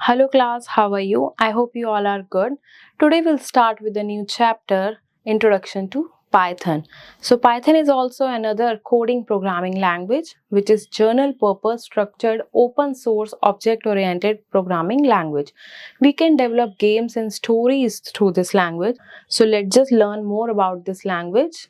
Hello class, how are you? I hope you all are good. Today we'll start with a new chapter, Introduction to Python. So Python is also another coding programming language which is general purpose structured open source object oriented programming language. We can develop games and stories through this language. So let's just learn more about this language.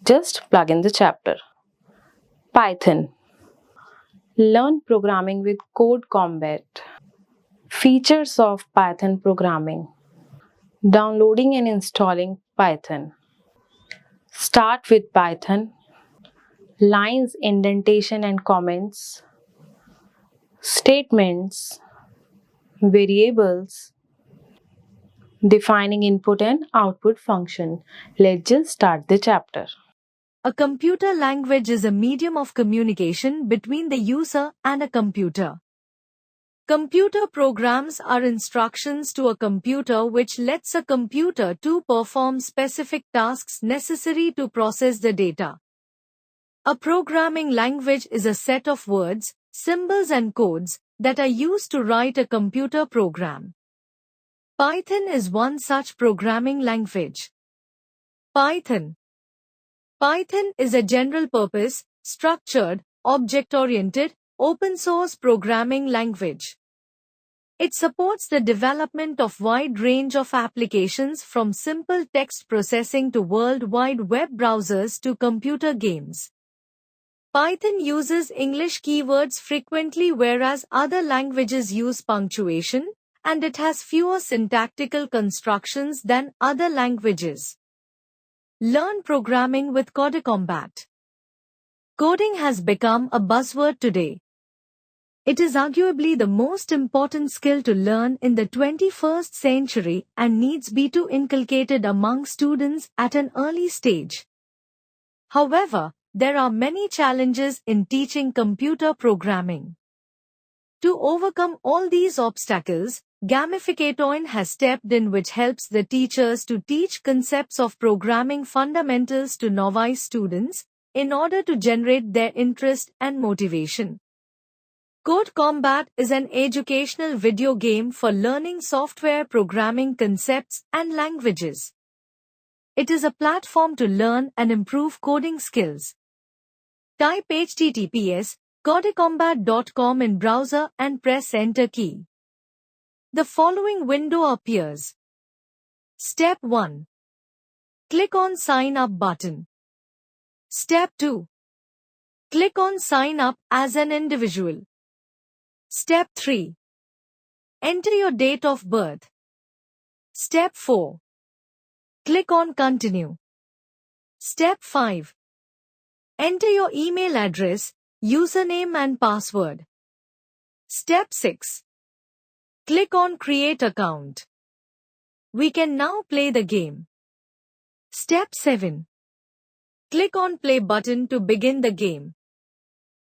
Just plug in the chapter. Python. Learn programming with Code Combat. Features of Python programming. Downloading and installing Python. Start with Python. Lines, indentation and comments. Statements. Variables. Defining input and output function. Let's just start the chapter. A computer language is a medium of communication between the user and a computer. Computer programs are instructions to a computer which lets a computer to perform specific tasks necessary to process the data. A programming language is a set of words, symbols and codes that are used to write a computer program. Python is one such programming language. Python is a general-purpose, structured, object-oriented, open-source programming language. It supports the development of wide range of applications from simple text processing to World Wide Web browsers to computer games. Python uses English keywords frequently whereas other languages use punctuation, and it has fewer syntactical constructions than other languages. Learn programming with Codecombat. Coding has become a buzzword today. It is arguably the most important skill to learn in the 21st century and needs be to inculcated among students at an early stage. However, there are many challenges in teaching computer programming. To overcome all these obstacles, Gamification has stepped in which helps the teachers to teach concepts of programming fundamentals to novice students in order to generate their interest and motivation. Code Combat is an educational video game for learning software programming concepts and languages. It is a platform to learn and improve coding skills. Type https://codecombat.com in browser and press Enter key. The following window appears. Step 1. Click on Sign Up button. Step 2. Click on Sign Up as an individual. Step 3. Enter your date of birth. Step 4. Click on Continue. Step 5. Enter your email address, username and password. Step 6. Click on Create Account. We can now play the game. Step 7. Click on Play button to begin the game.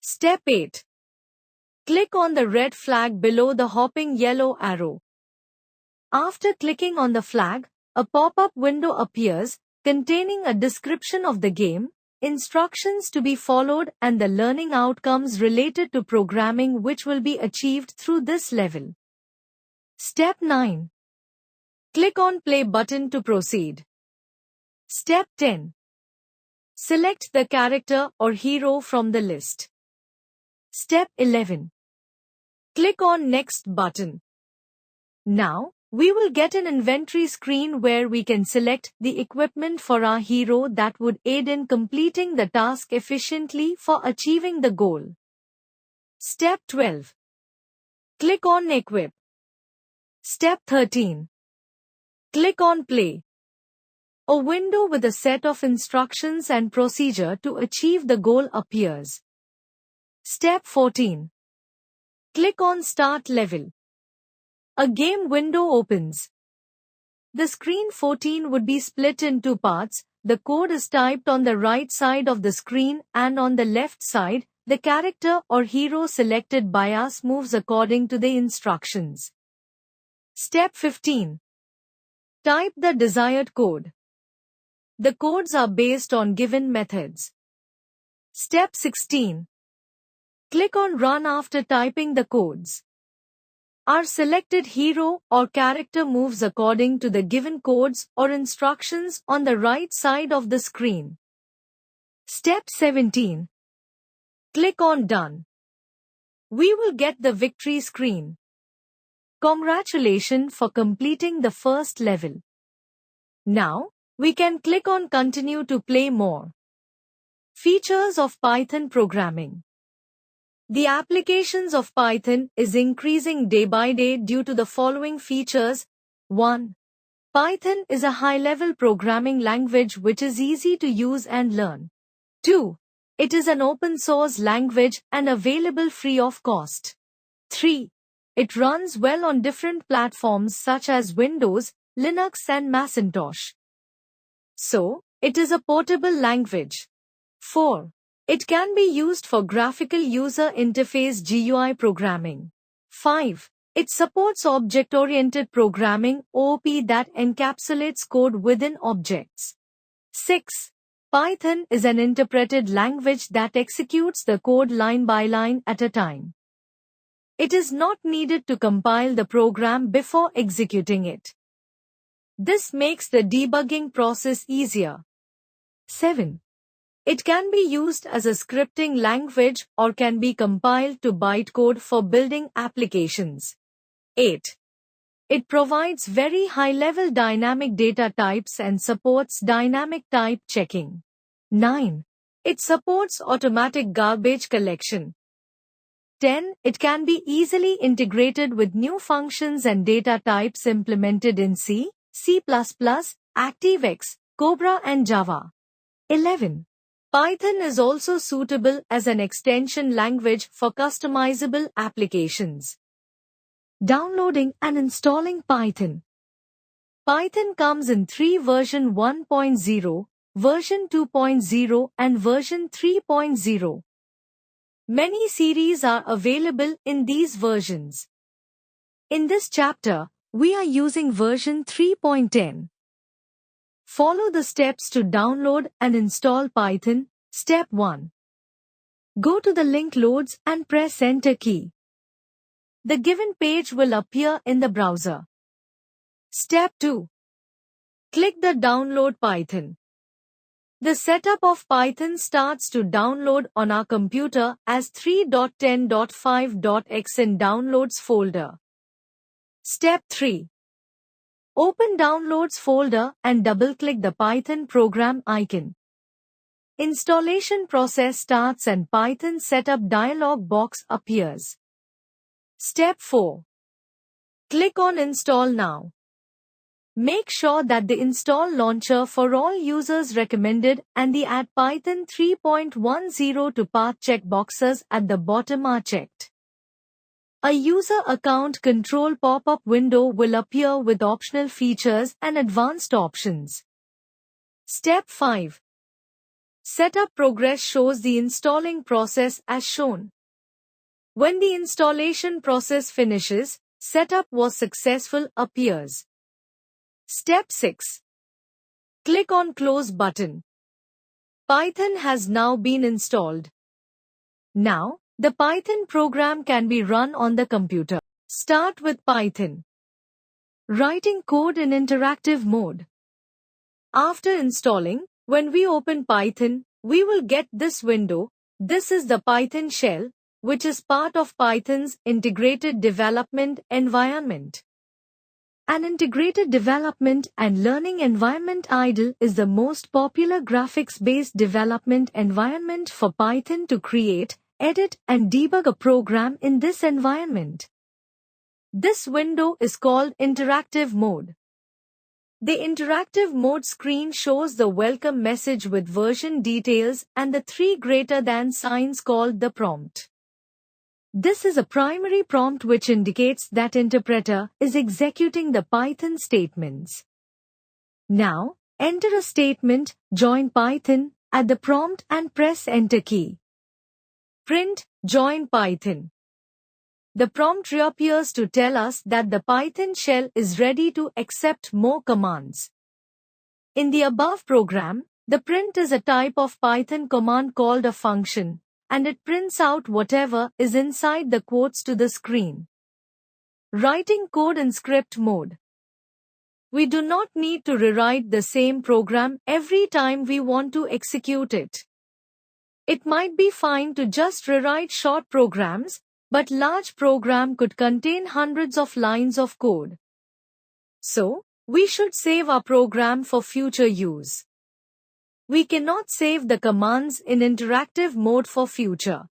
Step 8. Click on the red flag below the hopping yellow arrow. After clicking on the flag, a pop-up window appears containing a description of the game, instructions to be followed and the learning outcomes related to programming which will be achieved through this level. Step 9. Click on Play button to proceed. Step 10. Select the character or hero from the list. Step 11. Click on Next button. Now, we will get an inventory screen where we can select the equipment for our hero that would aid in completing the task efficiently for achieving the goal. Step 12. Click on Equip. Step 13. Click on Play. A window with a set of instructions and procedure to achieve the goal appears. Step 14. Click on Start Level. A game window opens. The screen 14 would be split in two parts. The code is typed on the right side of the screen and on the left side, the character or hero selected by us moves according to the instructions. Step 15. Type the desired code. The codes are based on given methods. Step 16. Click on Run after typing the codes. Our selected hero or character moves according to the given codes or instructions on the right side of the screen. Step 17. Click on Done. We will get the victory screen. Congratulations for completing the first level. Now, we can click on Continue to play more. Features of Python programming. The applications of Python is increasing day by day due to the following features. 1. Python is a high-level programming language which is easy to use and learn. 2. It is an open-source language and available free of cost. 3. It runs well on different platforms such as Windows, Linux and Macintosh. So, it is a portable language. 4. It can be used for graphical user interface GUI programming. 5. It supports object-oriented programming OOP that encapsulates code within objects. 6. Python is an interpreted language that executes the code line by line at a time. It is not needed to compile the program before executing it. This makes the debugging process easier. 7. It can be used as a scripting language or can be compiled to bytecode for building applications. 8. It provides very high-level dynamic data types and supports dynamic type checking. 9. It supports automatic garbage collection. 10. It can be easily integrated with new functions and data types implemented in C, C++, ActiveX, Cobra and Java. 11. Python is also suitable as an extension language for customizable applications. Downloading and installing Python. Python comes in 3 version 1.0, version 2.0 and version 3.0. Many series are available in these versions. In this chapter, we are using version 3.10. Follow the steps to download and install Python. Step 1. Go to the link Loads and press Enter key. The given page will appear in the browser. Step 2. Click the Download Python. The setup of Python starts to download on our computer as 3.10.5.x in Downloads folder. Step 3. Open Downloads folder and double-click the Python program icon. Installation process starts and Python setup dialog box appears. Step 4. Click on Install Now. Make sure that the Install Launcher for all users recommended and the Add Python 3.10 to Path checkboxes at the bottom are checked. A user account control pop-up window will appear with optional features and advanced options. Step 5. Setup progress shows the installing process as shown. When the installation process finishes, setup was successful appears. Step 6. Click on Close button. Python has now been installed. Now, the Python program can be run on the computer. Start with Python. Writing code in interactive mode. After installing, when we open Python, we will get this window. This is the Python shell, which is part of Python's integrated development environment. An integrated development and learning environment IDLE is the most popular graphics-based development environment for Python to create, edit and debug a program in this environment. This window is called Interactive Mode. The Interactive Mode screen shows the welcome message with version details and the 3 greater than signs called the prompt. This is a primary prompt which indicates that interpreter is executing the Python statements. Now, enter a statement, join Python, at the prompt and press Enter key. Print, join Python. The prompt reappears to tell us that the Python shell is ready to accept more commands. In the above program, the print is a type of Python command called a function, and it prints out whatever is inside the quotes to the screen. Writing code in script mode. We do not need to rewrite the same program every time we want to execute it. It might be fine to just rewrite short programs, but large program could contain hundreds of lines of code. So, we should save our program for future use. We cannot save the commands in interactive mode for future.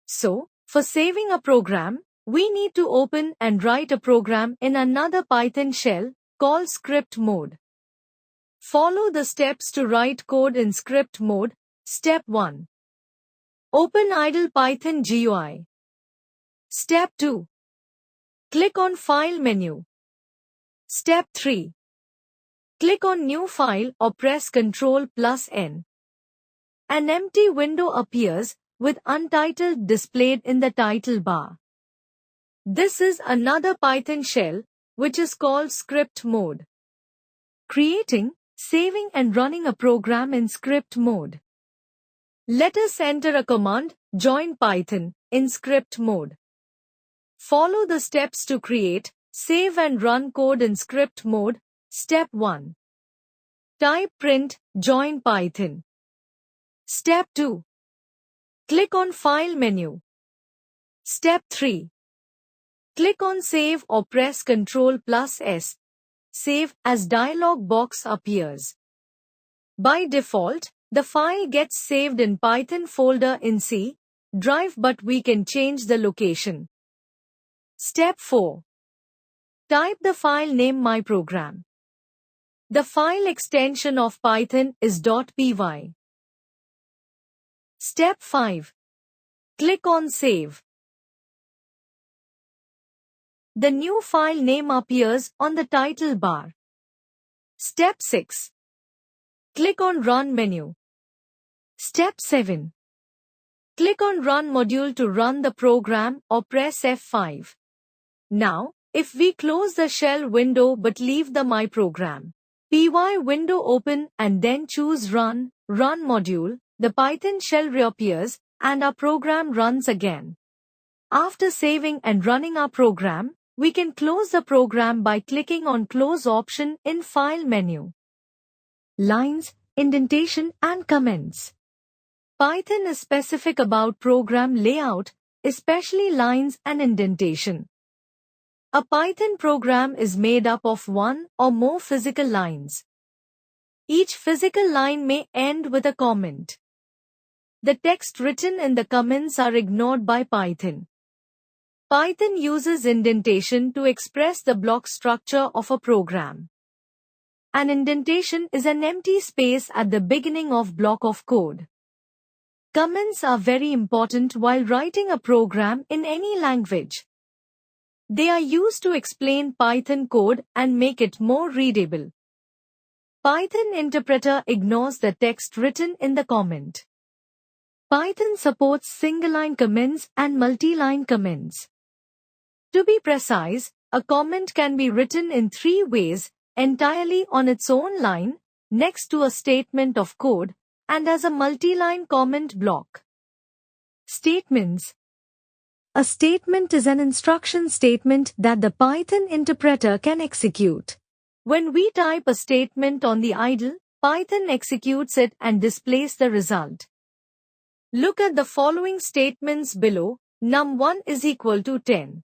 So, for saving a program, we need to open and write a program in another Python shell called script mode. Follow the steps to write code in script mode. Step 1. Open idle Python GUI. Step 2. Click on File menu. Step 3. Click on New File or press Ctrl+N. An empty window appears with Untitled displayed in the title bar. This is another Python shell, which is called script mode. Creating, saving and running a program in script mode. Let us enter a command, join Python, in script mode. Follow the steps to create, save and run code in script mode. Step 1. Type print, join Python. Step 2. Click on File menu. Step 3. Click on Save or press Ctrl+S. Save as dialog box appears. By default, the file gets saved in Python folder in C drive, but we can change the location. Step 4. Type the file name myprogram. The file extension of Python is .py. Step 5. Click on Save. The new file name appears on the title bar. Step 6. Click on Run menu. Step 7. Click on Run module to run the program or press F5. Now, if we close the shell window but leave the myprogram py window open and then choose Run module, the Python shell reappears and our program runs again. After saving and running our program, we can close the program by clicking on Close option in File menu. Lines, indentation and comments. Python is specific about program layout, especially lines and indentation. A Python program is made up of one or more physical lines. Each physical line may end with a comment. The text written in the comments are ignored by Python. Python uses indentation to express the block structure of a program. An indentation is an empty space at the beginning of block of code. Comments are very important while writing a program in any language. They are used to explain Python code and make it more readable. Python interpreter ignores the text written in the comment. Python supports single-line comments and multi-line comments. To be precise, a comment can be written in three ways: entirely on its own line, next to a statement of code, and as a multi-line comment block. Statements. A statement is an instruction statement that the Python interpreter can execute. When we type a statement on the idle, Python executes it and displays the result. Look at the following statements below. num1 is equal to 10.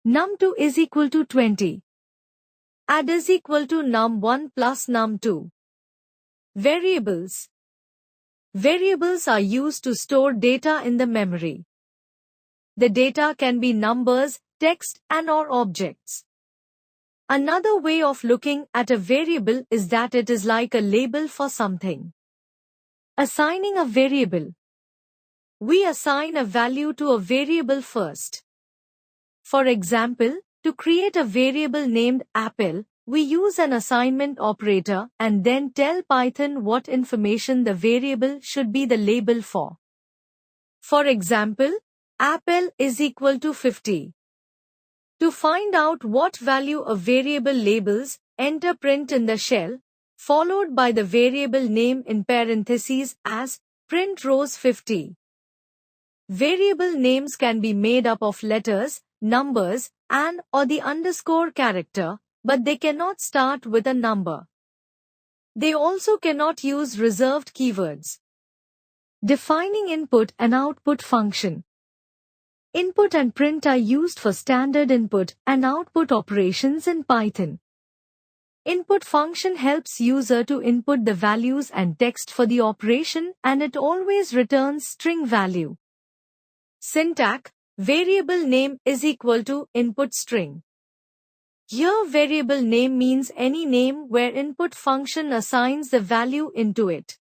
num2 is equal to 20. Add is equal to num1 plus num2. Variables. Variables are used to store data in the memory. The data can be numbers, text, and/or objects. Another way of looking at a variable is that it is like a label for something. Assigning a variable. We assign a value to a variable first. For example, to create a variable named apple, we use an assignment operator and then tell Python what information the variable should be the label for. For example, apple is equal to 50. To find out what value a variable labels, enter print in the shell, followed by the variable name in parentheses as print rows 50. Variable names can be made up of letters, numbers, an or the underscore character, but they cannot start with a number. They also cannot use reserved keywords. Defining input and output function. Input and print are used for standard input and output operations in Python. Input function helps user to input the values and text for the operation, and it always returns string value. Syntax: variable name is equal to input string. Here variable name means any name where input function assigns the value into it.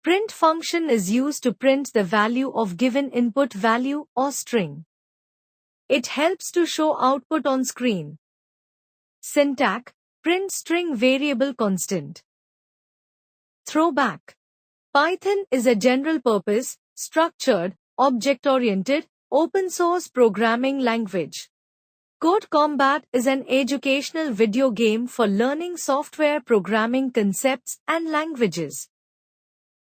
Print function is used to print the value of given input value or string. It helps to show output on screen. Syntax: print string variable constant. Throwback. Python is a general-purpose, structured, object-oriented, open-source programming language. Code Combat is an educational video game for learning software programming concepts and languages.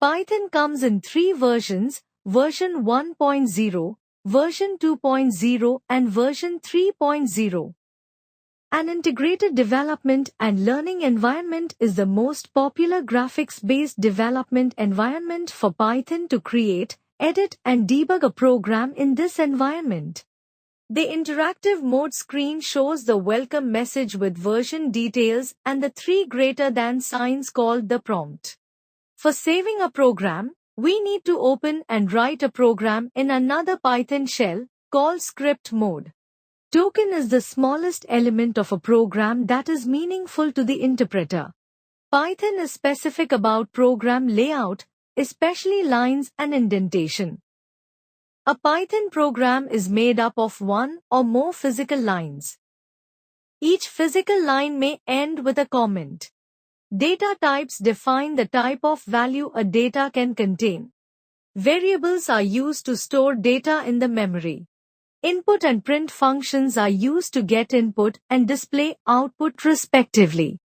Python comes in 3 versions: version 1.0, version 2.0, and version 3.0. An integrated development and learning environment is the most popular graphics-based development environment for Python to create, edit, and debug a program in this environment. The interactive mode screen shows the welcome message with version details and the 3 greater than signs called the prompt. For saving a program, we need to open and write a program in another Python shell, called script mode. Token is the smallest element of a program that is meaningful to the interpreter. Python is specific about program layout, especially lines and indentation. A Python program is made up of 1 or more physical lines. Each physical line may end with a comment. Data types define the type of value a data can contain. Variables are used to store data in the memory. Input and print functions are used to get input and display output respectively.